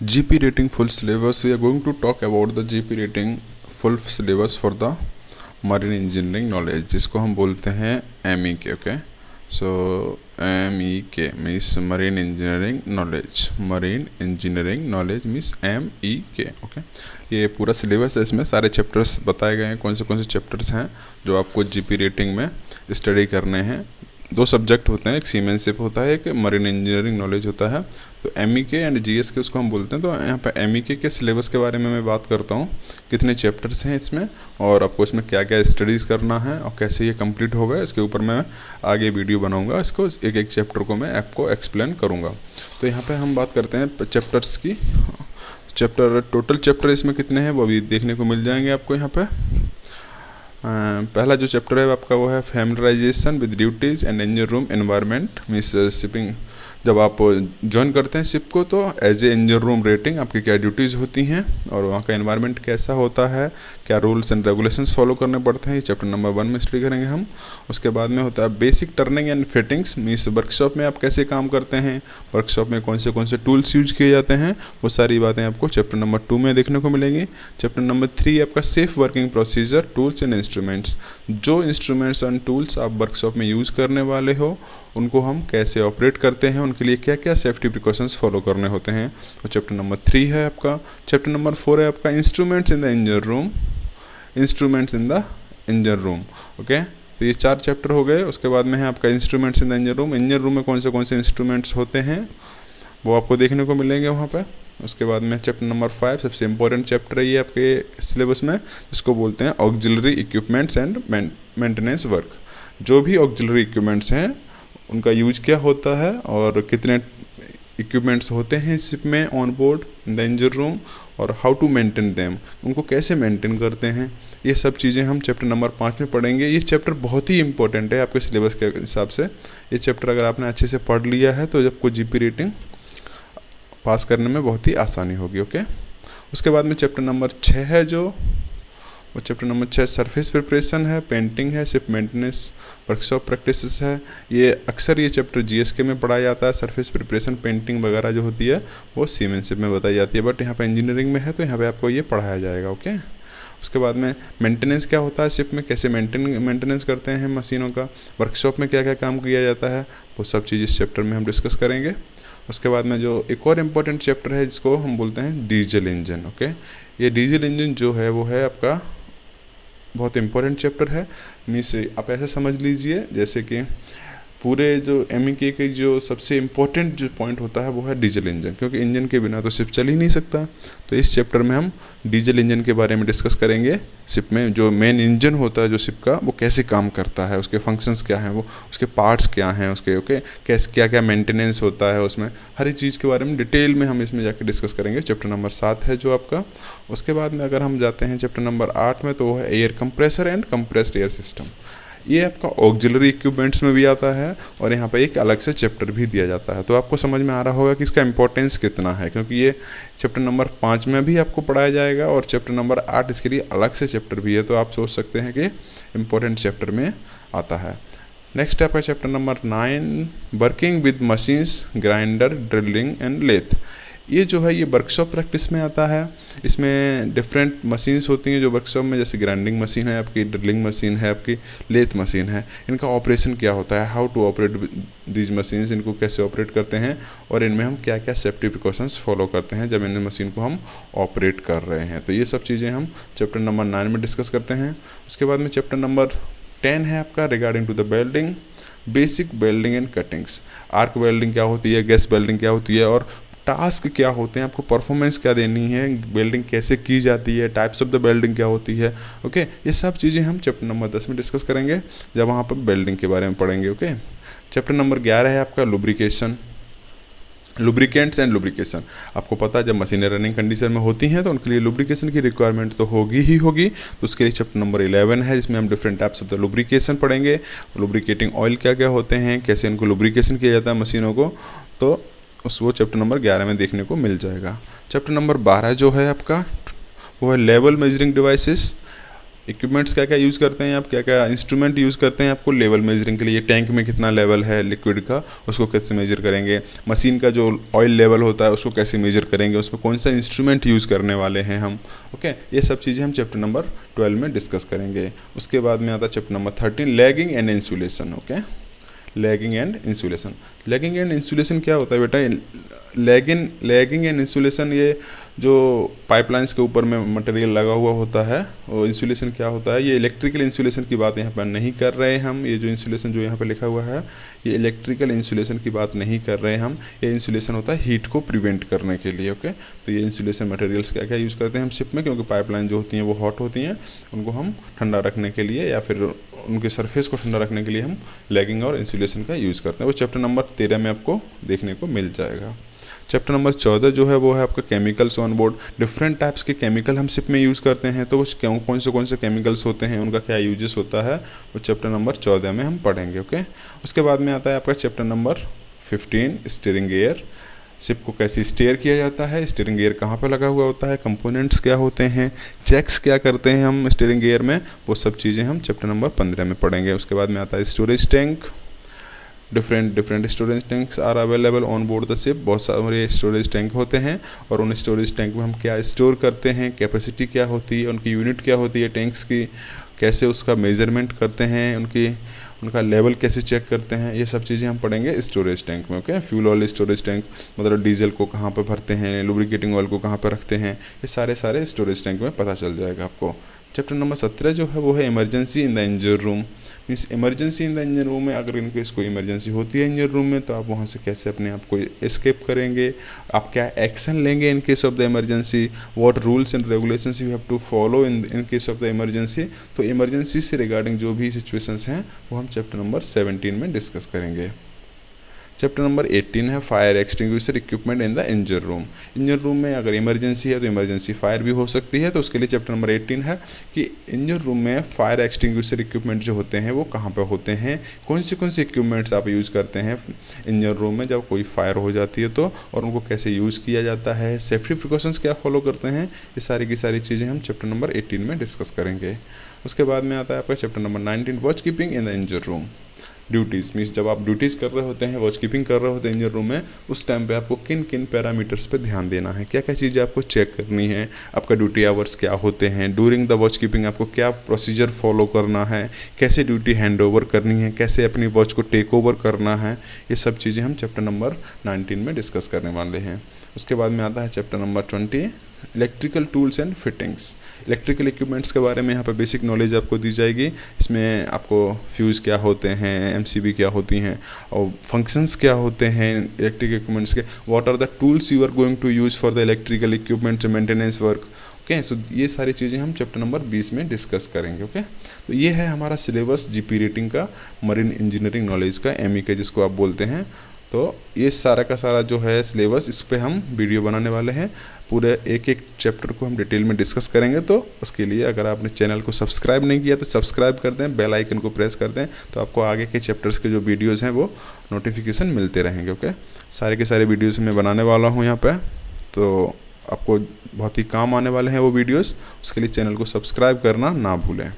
GP rating full syllabus. We are going to talk about the GP rating full syllabus for the marine engineering knowledge, जिसको हम बोलते हैं MEK. Okay, सो MEK means marine engineering knowledge. marine engineering knowledge means MEK. Okay, ये पूरा syllabus है, इसमें सारे chapters बताए गए हैं, कौन से चैप्टर्स हैं जो आपको GP रेटिंग में स्टडी करने हैं. दो सब्जेक्ट होते हैं, एक सीमेनशिप होता है, एक मरीन इंजीनियरिंग नॉलेज होता है. तो MEK एंड GS के उसको हम बोलते हैं. तो यहाँ पे MEK के सिलेबस के बारे में मैं बात करता हूँ, कितने चैप्टर्स हैं इसमें और आपको इसमें क्या क्या स्टडीज़ करना है और कैसे ये कंप्लीट होगा. इसके ऊपर मैं आगे वीडियो बनाऊँगा, इसको एक चैप्टर को मैं आपको एक्सप्लेन करूँगा. तो यहाँ पर हम बात करते हैं चैप्टर्स की. टोटल चैप्टर इसमें कितने हैं वो अभी देखने को मिल जाएंगे आपको यहाँ पे. पहला जो चैप्टर है आपका वो है familiarization with duties and engine room environment means shipping. जब आप ज्वाइन करते हैं शिप को तो as a engine room rating आपकी क्या ड्यूटीज़ होती हैं और वहाँ का एनवायरनमेंट कैसा होता है, क्या रूल्स एंड रेगुलेशंस फॉलो करने पड़ते हैं. ये चैप्टर नंबर 1 में स्टडी करेंगे हम. उसके बाद में होता है basic turning and fittings means workshop में आप कैसे काम करते हैं, वर्कशॉप में कौन से टूल्स यूज किए जाते हैं, वो सारी बातें आपको चैप्टर नंबर 2 में देखने को मिलेंगी. चैप्टर नंबर 3 आपका safe working procedure, tools and instruments. जो इंस्ट्रूमेंट्स एंड टूल्स आप वर्कशॉप में यूज़ करने वाले हो उनको हम कैसे ऑपरेट करते हैं, उनके लिए क्या क्या सेफ्टी प्रिकॉशंस फॉलो करने होते हैं. तो चैप्टर नंबर 3 है आपका. चैप्टर नंबर 4 है आपका instruments in the engine room. Instruments in the engine room. Okay, तो ये 4 चैप्टर हो गए. उसके बाद में है आपका instruments in the engine room. Engine room में कौन से इंस्ट्रूमेंट्स होते हैं वो आपको देखने को मिलेंगे वहाँ पर. उसके बाद में चैप्टर नंबर 5 सबसे इंपॉर्टेंट चैप्टर है ये आपके सिलेबस में, जिसको बोलते हैं auxiliary equipments and maintenance work. जो भी ऑक्सिलरी इक्विपमेंट्स हैं उनका यूज क्या होता है और कितने इक्विपमेंट्स होते हैं शिप में on board in the engine room और हाउ टू मेंटेन देम, उनको कैसे मेंटेन करते हैं, ये सब चीज़ें हम चैप्टर नंबर 5 में पढ़ेंगे. ये चैप्टर बहुत ही इंपॉर्टेंट है आपके सिलेबस के हिसाब से. ये चैप्टर अगर आपने अच्छे से पढ़ लिया है तो आपको GP रेटिंग पास करने में बहुत ही आसानी होगी. ओके, उसके बाद में चैप्टर नंबर 6 है जो वो चैप्टर नंबर 6 सरफेस प्रिपरेशन है, पेंटिंग है, शिप मेंटेनेंस, वर्कशॉप प्रैक्टिसेस है. ये अक्सर ये चैप्टर GSK में पढ़ाया जाता है. सरफेस प्रिपरेशन, पेंटिंग वगैरह जो होती है वो सीमेनशिप में बताई जाती है, बट यहाँ पे इंजीनियरिंग में है तो यहाँ पे आपको ये पढ़ाया जाएगा. ओके, उसके बाद में मेंटेनेंस क्या होता है शिप में, कैसे मेंटेनेंस करते हैं मशीनों का, वर्कशॉप में क्या क्या काम किया जाता है, वो सब चीज़ इस चैप्टर में हम डिस्कस करेंगे. उसके बाद में जो एक और इम्पोर्टेंट चैप्टर है जिसको हम बोलते हैं डीजल इंजन. ओके, ये डीजल इंजन जो है वो है आपका बहुत इंपॉर्टेंट चैप्टर है. मीन्स आप ऐसे समझ लीजिए जैसे कि पूरे जो MEK के जो सबसे इम्पोर्टेंट जो पॉइंट होता है वो है डीजल इंजन, क्योंकि इंजन के बिना तो शिप चल ही नहीं सकता. तो इस चैप्टर में हम डीजल इंजन के बारे में डिस्कस करेंगे. शिप में जो मेन इंजन होता है जो शिप का वो कैसे काम करता है, उसके फंक्शंस क्या हैं, वो उसके पार्ट्स क्या हैं उसके. ओके, कैसे क्या क्या मेंटेनेंस होता है उसमें, हर एक चीज़ के बारे में डिटेल में हम इसमें जाके डिस्कस करेंगे. चैप्टर नंबर 7 है जो आपका. उसके बाद में अगर हम जाते हैं चैप्टर नंबर 8 में तो वो है air compressor and compressed air system. ये आपका ऑक्सिलरी इक्विपमेंट्स में भी आता है और यहाँ पे एक अलग से चैप्टर भी दिया जाता है. तो आपको समझ में आ रहा होगा कि इसका इंपॉर्टेंस कितना है, क्योंकि ये चैप्टर नंबर 5 में भी आपको पढ़ाया जाएगा और चैप्टर नंबर 8 इसके लिए अलग से चैप्टर भी है. तो आप सोच सकते हैं कि इम्पोर्टेंट चैप्टर में आता है. नेक्स्ट आपका chapter number 9 working with machines, grinder, drilling and lathe. ये जो है ये वर्कशॉप प्रैक्टिस में आता है. इसमें डिफरेंट मशीन्स होती हैं जो वर्कशॉप में, जैसे ग्राइंडिंग मशीन है आपकी, ड्रिलिंग मशीन है आपकी, लेथ मशीन है. इनका ऑपरेशन क्या होता है, how to operate these machines, इनको कैसे ऑपरेट करते हैं और इनमें हम क्या क्या सेफ्टी प्रिकॉशंस फॉलो करते हैं जब इन मशीन को हम ऑपरेट कर रहे हैं. तो ये सब चीज़ें हम चैप्टर नंबर 9 में डिस्कस करते हैं. उसके बाद में चैप्टर नंबर 10 है आपका regarding to the welding, basic welding and cuttings. Arc welding क्या होती है, गैस वेल्डिंग क्या होती है और टास्क क्या होते हैं, आपको परफॉर्मेंस क्या देनी है, वेल्डिंग कैसे की जाती है, टाइप्स ऑफ द वेल्डिंग क्या होती है. ओके, ये सब चीज़ें हम चैप्टर नंबर 10 में डिस्कस करेंगे जब वहाँ पर वेल्डिंग के बारे में पढ़ेंगे. ओके, चैप्टर नंबर 11 है आपका लुब्रिकेशन, लुब्रिकेंट्स एंड लुब्रिकेशन. आपको पता है जब मशीनें रनिंग कंडीशन में होती हैं तो उनके लिए लुब्रिकेशन की रिक्वायरमेंट तो होगी ही होगी. तो उसके लिए चैप्टर नंबर 11 है जिसमें हम different types of the lubrication पढ़ेंगे. लुब्रिकेटिंग ऑयल क्या क्या होते हैं, कैसे इनको लुब्रिकेशन किया जाता है मशीनों को, तो वो चैप्टर नंबर 11 में देखने को मिल जाएगा. चैप्टर नंबर 12 जो है आपका वो है लेवल मेजरिंग डिवाइसेस. इक्विपमेंट्स क्या क्या यूज़ करते हैं आप, क्या क्या इंस्ट्रूमेंट यूज़ करते हैं आपको लेवल मेजरिंग के लिए, टैंक में कितना लेवल है लिक्विड का उसको कैसे मेजर करेंगे, मशीन का जो ऑयल लेवल होता है उसको कैसे मेजर करेंगे, उसमें कौन सा इंस्ट्रूमेंट यूज़ करने वाले हैं हम। ओके, ये सब चीज़ें हम चैप्टर नंबर 12 में डिस्कस करेंगे। उसके बाद में आता है chapter number 13 lagging and insulation. Okay, lagging and insulation. Lagging and insulation क्या होता है बेटा? लैगिंग एंड इंसुलेशन, ये जो पाइपलाइंस के ऊपर में मटेरियल लगा हुआ होता है वो इंसुलेशन क्या होता है। ये इलेक्ट्रिकल इंसुलेशन की बात यहाँ पर नहीं कर रहे हैं हम, ये जो इंसुलेशन जो यहाँ पर लिखा हुआ है ये इलेक्ट्रिकल इंसुलेशन की बात नहीं कर रहे हैं हम। ये इंसुलेशन होता है हीट को प्रिवेंट करने के लिए। ओके, तो ये इंसुलेशन मटेरियल्स क्या क्या यूज़ करते हैं हम शिप में, क्योंकि पाइपलाइन जो होती हैं वो हॉट होती हैं, उनको हम ठंडा रखने के लिए या फिर उनके सरफेस को ठंडा रखने के लिए हम लैगिंग और इंसुलेशन का यूज़ करते हैं। वो चैप्टर नंबर 13 में आपको देखने को मिल जाएगा। चैप्टर नंबर 14 जो है वो है आपका chemicals on board. Different types के केमिकल हम शिप में यूज़ करते हैं, तो वो कौन से केमिकल्स होते हैं, उनका क्या यूजेस होता है, वो चैप्टर नंबर 14 में हम पढ़ेंगे। ओके, उसके बाद में आता है आपका chapter number 15 steering gear. Ship को कैसे स्टीयर किया जाता है, स्टीयरिंग गियर कहाँ पर लगा हुआ होता है, कंपोनेंट्स क्या होते हैं, चेक्स क्या करते हैं हम स्टीयरिंग गियर में, वो सब चीज़ें हम चैप्टर नंबर 15 में पढ़ेंगे। उसके बाद में आता है storage tank. Different storage tanks are available on board the ship. बहुत सारे स्टोरेज टैंक होते हैं और उन स्टोरेज टैंक में हम क्या स्टोर करते हैं, कैपेसिटी क्या होती है, उनकी यूनिट क्या होती है टैंक्स की, कैसे उसका मेजरमेंट करते हैं, उनका लेवल कैसे चेक करते हैं, ये सब चीज़ें हम पढ़ेंगे स्टोरेज टैंक में। Okay, fuel oil storage tank मतलब डीजल को कहाँ पर भरते हैं, लुब्रिकेटिंग ऑयल को कहाँ पर रखते हैं, ये सारे स्टोरेज टैंक में पता चल जाएगा आपको। चैप्टर नंबर 17 जो है वो है emergency in the engine room. Means emergency in the engine room में अगर इनकेस कोई इमरजेंसी होती है इंजन रूम में, तो आप वहाँ से कैसे अपने आप को एस्केप करेंगे, आप क्या एक्शन लेंगे in case of the emergency, what rules and regulations you have to follow in case of the emergency. तो इमरजेंसी से रिगार्डिंग जो भी सिचुएशंस हैं वो हम चैप्टर नंबर 17 में डिस्कस करेंगे। चैप्टर नंबर 18 है fire extinguisher equipment in the engine room. Engine room में अगर इमरजेंसी है तो इमरजेंसी फायर भी हो सकती है, तो उसके लिए चैप्टर नंबर 18 है कि इंजन रूम में फायर एक्सटिंग्विशर इक्विपमेंट जो होते हैं वो कहाँ पे होते हैं, कौन से इक्विपमेंट्स आप यूज़ करते हैं इंजन रूम में जब कोई फायर हो जाती है तो, और उनको कैसे यूज़ किया जाता है, सेफ्टी प्रिकॉशंस क्या फॉलो करते हैं, ये सारी की सारी चीज़ें हम चैप्टर नंबर 18 में डिस्कस करेंगे। उसके बाद में आता है आपका chapter number 19 watch keeping in the engine room. Duties means जब आप ड्यूटीज़ कर रहे होते हैं, वॉच कीपिंग कर रहे होते हैं इंजन रूम में, उस टाइम पे आपको किन किन पैरामीटर्स पे ध्यान देना है, क्या क्या चीज़ें आपको चेक करनी है, आपका ड्यूटी आवर्स क्या होते हैं, ड्यूरिंग द वॉच कीपिंग आपको क्या प्रोसीजर फॉलो करना है, कैसे ड्यूटी हैंड ओवर करनी है, कैसे अपनी वॉच को टेक ओवर करना है, ये सब चीज़ें हम चैप्टर नंबर 19 में डिस्कस करने वाले हैं। उसके बाद में आता है chapter number 20 electrical tools and fittings. Electrical equipments के बारे में यहाँ पर बेसिक नॉलेज आपको दी जाएगी। इसमें आपको फ्यूज़ क्या होते हैं, एमसीबी क्या होती हैं और फंक्शंस क्या होते हैं इलेक्ट्रिक इक्विपमेंट्स के, what are the tools you are going to use for the electrical equipments maintenance work. Okay, so ये सारी चीज़ें हम चैप्टर नंबर 20 में डिस्कस करेंगे। ओके, तो ये है हमारा सिलेबस जीपी रेटिंग का, मरीन इंजीनियरिंग नॉलेज का, एमई के जिसको आप बोलते हैं। तो ये सारा का सारा जो है सिलेबस, इस पे हम वीडियो बनाने वाले हैं, पूरे एक एक चैप्टर को हम डिटेल में डिस्कस करेंगे। तो उसके लिए अगर आपने चैनल को सब्सक्राइब नहीं किया तो सब्सक्राइब कर दें, बेल आइकन को प्रेस कर दें, तो आपको आगे के चैप्टर्स के जो वीडियोज़ हैं वो नोटिफिकेशन मिलते रहेंगे। ओके, सारे के सारे वीडियोज़ मैं बनाने वाला हूँ यहाँ पर, तो आपको बहुत ही काम आने वाले हैं वो वीडियोज़। उसके लिए चैनल को सब्सक्राइब करना ना भूलें।